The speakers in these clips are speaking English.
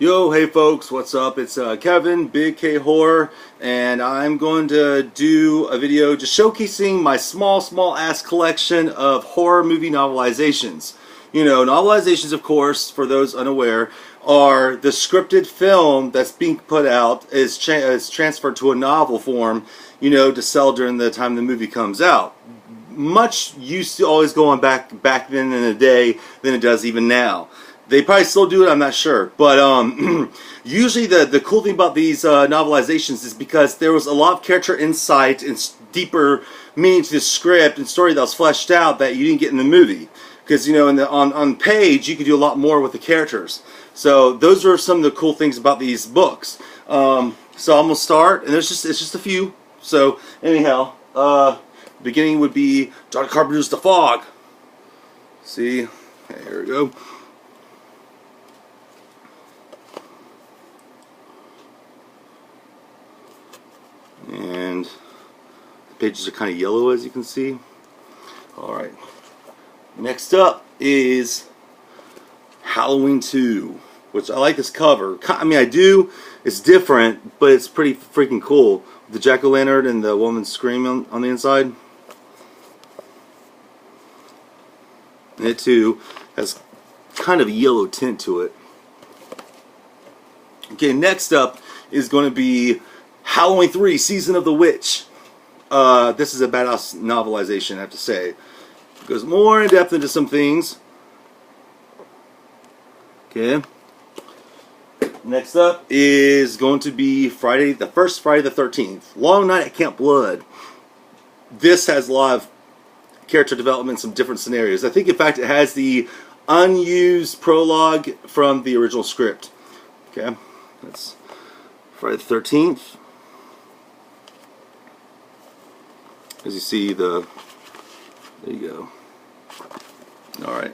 Yo, hey folks, what's up? It's Kevin, Big K Horror, and I'm going to do a video just showcasing my small ass collection of horror movie novelizations. You know, novelizations, of course, for those unaware, are the scripted film that's being put out is transferred to a novel form, you know, to sell during the time the movie comes out. Much used to always go on back then in the day than it does even now. They probably still do it, I'm not sure. But usually the cool thing about these novelizations is because there was a lot of character insight and deeper meaning to the script and story that was fleshed out that you didn't get in the movie. Because, you know, on page, you could do a lot more with the characters. So those are some of the cool things about these books. So I'm going to start, and it's just a few. So anyhow, beginning would be John Carpenter's The Fog. See? Okay, here we go. And the pages are kind of yellow, as you can see. Alright. Next up is Halloween 2, which I like this cover. I mean, I do. It's different, but it's pretty freaking cool. The jack-o'-lantern and the woman screaming on the inside. And it, too, has kind of a yellow tint to it. Okay, next up is going to be Halloween 3, Season of the Witch. This is a badass novelization, I have to say. It goes more in depth into some things. Okay. Next up is going to be the first Friday the 13th. Long Night at Camp Blood. This has a lot of character development, some different scenarios. I think, in fact, it has the unused prologue from the original script. Okay. That's Friday the 13th. As you see, there you go. Alright.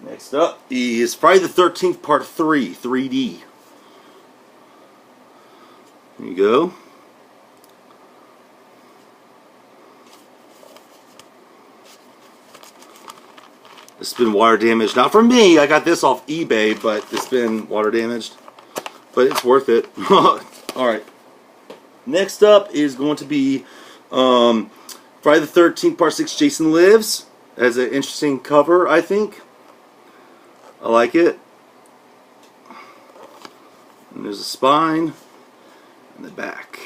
Next up is Friday the 13th Part 3, 3D. There you go. It's been water damaged. Not from me, I got this off eBay, but it's been water damaged. But it's worth it. Alright. Next up is going to be Friday the 13th Part 6, Jason Lives. Has an interesting cover, I think. I like it. And there's a spine and the back.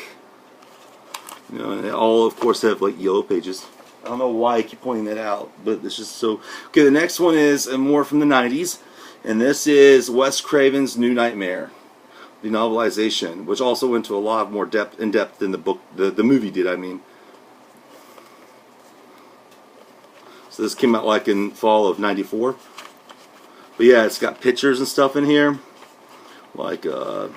You know, and they all, of course, have like yellow pages. I don't know why I keep pointing that out, but it's just so. Okay, the next one is more from the 90s, and this is Wes Craven's New Nightmare, the novelization, which also went to a lot more in depth than the book, the movie did. I mean. So this came out like in fall of '94. But yeah, it's got pictures and stuff in here. Like, I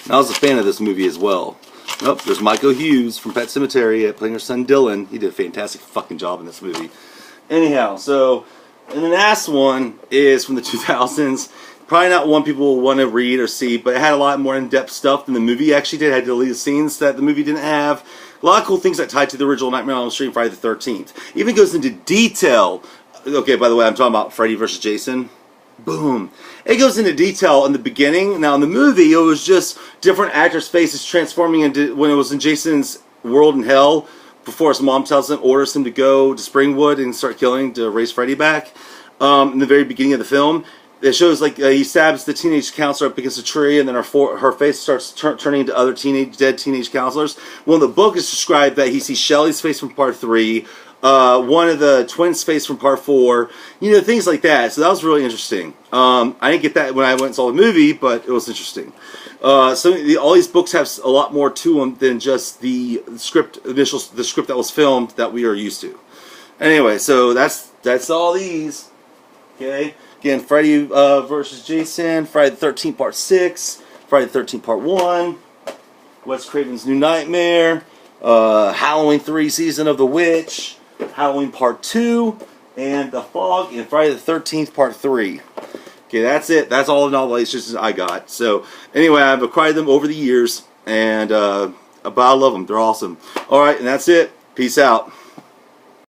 was a fan of this movie as well. Oh, there's Michael Hughes from Pet Sematary playing her son Dylan. He did a fantastic fucking job in this movie. Anyhow, so, and the last one is from the 2000s. Probably not one people will want to read or see, but it had a lot more in-depth stuff than the movie actually did. It had deleted scenes that the movie didn't have. A lot of cool things that tied to the original Nightmare on Elm Street and Friday the 13th. Even goes into detail. Okay, by the way, I'm talking about Freddy vs. Jason. Boom. It goes into detail in the beginning. Now, in the movie, it was just different actors' faces transforming into, when it was in Jason's world in hell, before his mom orders him to go to Springwood and start killing to raise Freddy back. In the very beginning of the film, it shows like he stabs the teenage counselor up against a tree, and then her face starts turning into other dead teenage counselors. Well, in the book, it's described that he sees Shelly's face from Part 3, one of the twins' face from Part 4, you know, things like that. So that was really interesting. I didn't get that when I went and saw the movie, but it was interesting. All these books have a lot more to them than just the script that was filmed that we are used to. Anyway, so that's all these. Okay. Again, Freddy vs. Jason, Friday the 13th Part 6, Friday the 13th Part 1, Wes Craven's New Nightmare, Halloween 3, Season of the Witch, Halloween Part 2, and The Fog, and Friday the 13th Part 3. Okay, that's it. That's all the Novelizations I got. So anyway, I've acquired them over the years, and but I love them. They're awesome. All right, and that's it. Peace out.